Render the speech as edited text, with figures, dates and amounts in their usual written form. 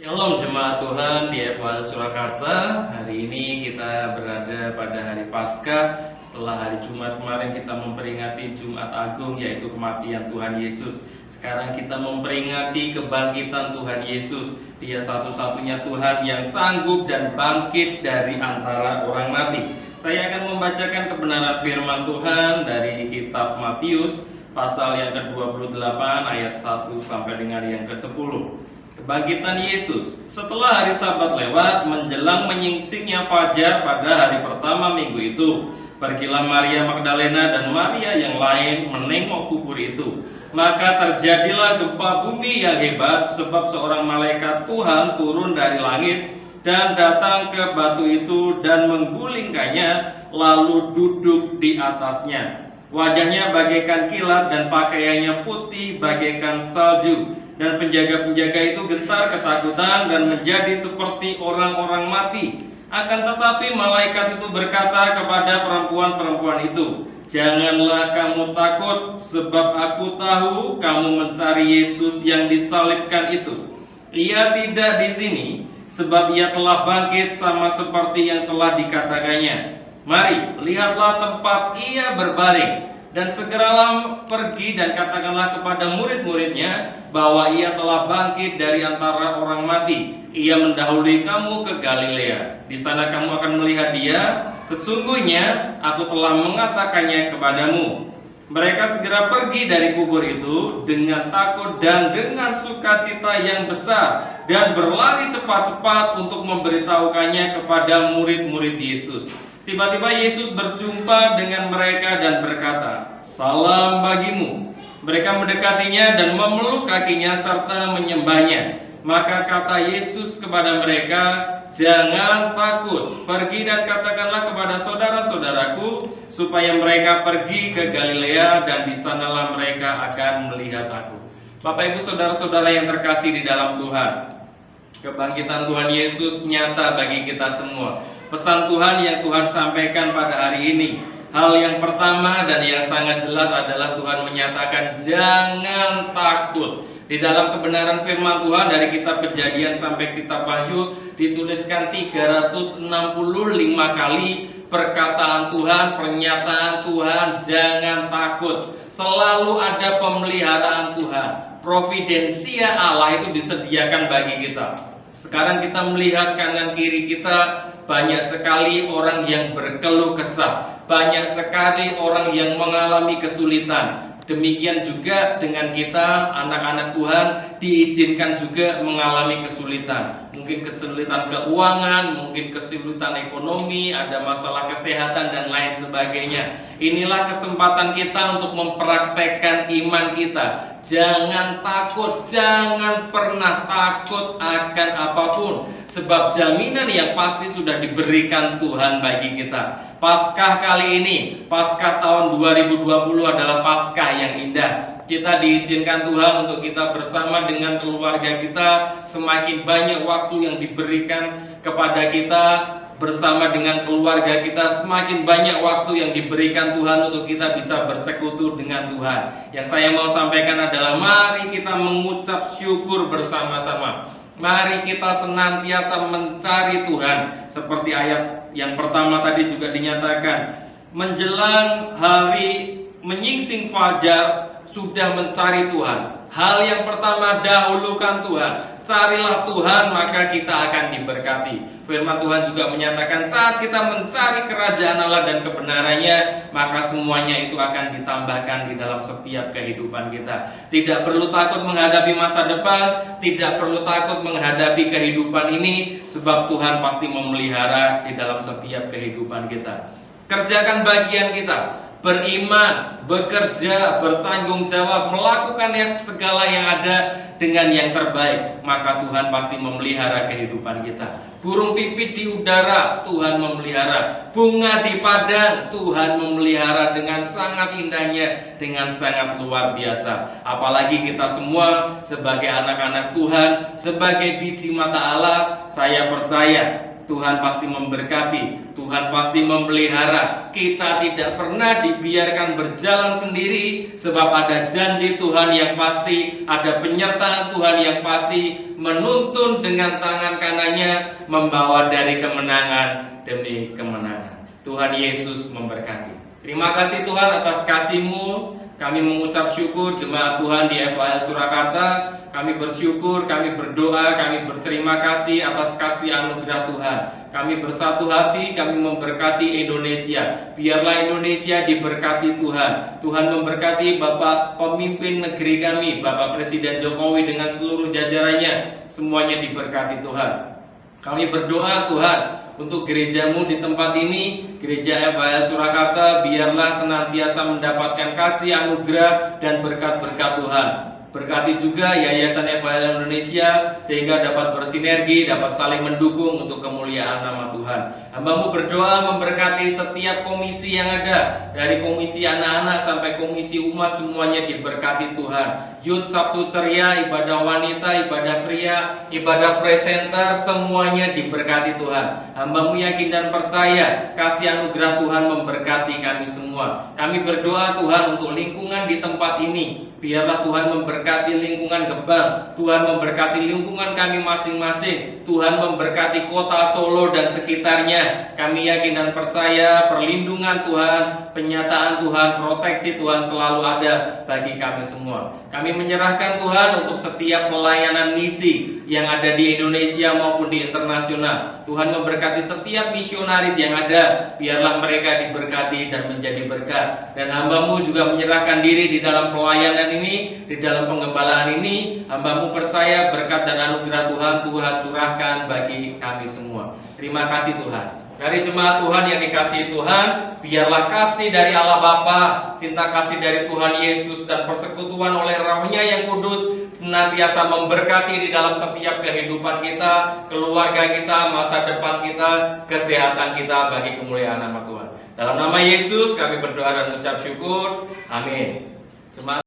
Shalom jemaat Tuhan di FH Surakarta. Hari ini kita berada pada hari Paskah. Setelah hari Jumat kemarin kita memperingati Jumat Agung, yaitu kematian Tuhan Yesus. Sekarang kita memperingati kebangkitan Tuhan Yesus. Dia satu-satunya Tuhan yang sanggup dan bangkit dari antara orang mati. Saya akan membacakan kebenaran firman Tuhan dari kitab Matius pasal yang ke-28 ayat 1 sampai dengan yang ke-10. Kebangkitan Yesus. Setelah hari Sabat lewat, menjelang menyingsingnya fajar pada hari pertama minggu itu, pergilah Maria Magdalena dan Maria yang lain menengok kubur itu. Maka terjadilah gempa bumi yang hebat, sebab seorang malaikat Tuhan turun dari langit dan datang ke batu itu dan menggulingkannya, lalu duduk di atasnya. Wajahnya bagaikan kilat dan pakaiannya putih bagaikan salju. Dan penjaga-penjaga itu gentar ketakutan dan menjadi seperti orang-orang mati. Akan tetapi malaikat itu berkata kepada perempuan-perempuan itu, "Janganlah kamu takut, sebab aku tahu kamu mencari Yesus yang disalibkan itu. Ia tidak di sini, sebab ia telah bangkit sama seperti yang telah dikatakannya. Mari, lihatlah tempat ia berbaring. Dan segeralah pergi dan katakanlah kepada murid-muridnya bahwa ia telah bangkit dari antara orang mati. Ia mendahului kamu ke Galilea. Di sana kamu akan melihat dia. Sesungguhnya aku telah mengatakannya kepadamu." Mereka segera pergi dari kubur itu dengan takut dan dengan sukacita yang besar, dan berlari cepat-cepat untuk memberitahukannya kepada murid-murid Yesus. Tiba-tiba Yesus berjumpa dengan mereka dan berkata, "Salam bagimu." Mereka mendekatinya dan memeluk kakinya serta menyembahnya. Maka kata Yesus kepada mereka, "Jangan takut, pergi dan katakanlah kepada saudara-saudaraku supaya mereka pergi ke Galilea, dan di sanalah mereka akan melihat aku." Bapak Ibu saudara-saudara yang terkasih di dalam Tuhan, kebangkitan Tuhan Yesus nyata bagi kita semua. Pesan Tuhan yang Tuhan sampaikan pada hari ini, hal yang pertama dan yang sangat jelas adalah Tuhan menyatakan jangan takut. Di dalam kebenaran firman Tuhan dari kitab Kejadian sampai kitab Wahyu dituliskan 365 kali perkataan Tuhan, pernyataan Tuhan, jangan takut. Selalu ada pemeliharaan Tuhan. Providensia Allah itu disediakan bagi kita. Sekarang kita melihat kanan kiri kita, banyak sekali orang yang berkeluh kesah, banyak sekali orang yang mengalami kesulitan. Demikian juga dengan kita, anak-anak Tuhan, diizinkan juga mengalami kesulitan. Mungkin kesulitan keuangan, mungkin kesulitan ekonomi, ada masalah kesehatan dan lain sebagainya. Inilah kesempatan kita untuk mempraktekkan iman kita. Jangan takut, jangan pernah takut akan apapun, sebab jaminan yang pasti sudah diberikan Tuhan bagi kita. Paskah kali ini, Paskah tahun 2020 adalah Paskah yang indah. Kita diizinkan Tuhan untuk kita bersama dengan keluarga kita. Semakin banyak waktu yang diberikan kepada kita bersama dengan keluarga kita, semakin banyak waktu yang diberikan Tuhan untuk kita bisa bersekutu dengan Tuhan. Yang saya mau sampaikan adalah mari kita mengucap syukur bersama-sama. Mari kita senantiasa mencari Tuhan. Seperti ayat yang pertama tadi juga dinyatakan, menjelang hari menyingsing fajar sudah mencari Tuhan. Hal yang pertama, dahulukan Tuhan. Carilah Tuhan, maka kita akan diberkati. Firman Tuhan juga menyatakan saat kita mencari kerajaan Allah dan kebenarannya, maka semuanya itu akan ditambahkan di dalam setiap kehidupan kita. Tidak perlu takut menghadapi masa depan, tidak perlu takut menghadapi kehidupan ini, sebab Tuhan pasti memelihara di dalam setiap kehidupan kita. Kerjakan bagian kita, beriman, bekerja, bertanggung jawab, melakukan segala yang ada dengan yang terbaik, maka Tuhan pasti memelihara kehidupan kita. Burung pipit di udara, Tuhan memelihara. Bunga di padang, Tuhan memelihara dengan sangat indahnya, dengan sangat luar biasa. Apalagi kita semua sebagai anak-anak Tuhan, sebagai biji mata Allah, saya percaya Tuhan pasti memberkati, Tuhan pasti memelihara. Kita tidak pernah dibiarkan berjalan sendiri, sebab ada janji Tuhan yang pasti, ada penyertaan Tuhan yang pasti, menuntun dengan tangan kanannya, membawa dari kemenangan demi kemenangan. Tuhan Yesus memberkati. Terima kasih Tuhan atas kasih-Mu. Kami mengucap syukur jemaat Tuhan di FAL Surakarta. Kami bersyukur, kami berdoa, kami berterima kasih atas kasih anugerah Tuhan. Kami bersatu hati, kami memberkati Indonesia. Biarlah Indonesia diberkati Tuhan. Tuhan memberkati Bapak pemimpin negeri kami, Bapak Presiden Jokowi dengan seluruh jajarannya. Semuanya diberkati Tuhan. Kami berdoa Tuhan untuk gereja-Mu di tempat ini, Gereja FAL Surakarta, biarlah senantiasa mendapatkan kasih anugerah dan berkat-berkat Tuhan. Berkati juga Yayasan FAL Indonesia sehingga dapat bersinergi, dapat saling mendukung untuk kemuliaan nama Tuhan. Hamba-Mu berdoa memberkati setiap komisi yang ada, dari komisi anak-anak sampai komisi umat, semuanya diberkati Tuhan. Youth Sabtu Ceria, ibadah wanita, ibadah pria, ibadah presenter, semuanya diberkati Tuhan. Hamba-Mu yakin dan percaya kasih anugerah Tuhan memberkati kami semua. Kami berdoa Tuhan untuk lingkungan di tempat ini. Biarlah Tuhan memberkati lingkungan Gebang, Tuhan memberkati lingkungan kami masing-masing, Tuhan memberkati kota Solo dan sekitarnya. Kami yakin dan percaya perlindungan Tuhan, penyataan Tuhan, proteksi Tuhan selalu ada bagi kami semua. Kami menyerahkan Tuhan untuk setiap pelayanan misi yang ada di Indonesia maupun di internasional. Tuhan memberkati setiap misionaris yang ada, biarlah mereka diberkati dan menjadi berkat. Dan hamba-Mu juga menyerahkan diri di dalam pelayanan ini, di dalam pengembalaan ini. Hamba-Mu percaya berkat dan anugerah Tuhan curahkan bagi kami semua. Terima kasih Tuhan. Dari jemaat Tuhan yang dikasihi Tuhan, biarlah kasih dari Allah Bapa, cinta kasih dari Tuhan Yesus, dan persekutuan oleh Roh-Nya yang kudus senantiasa memberkati di dalam setiap kehidupan kita, keluarga kita, masa depan kita, kesehatan kita bagi kemuliaan nama Tuhan. Dalam nama Yesus kami berdoa dan mengucap syukur. Amin. Jemaat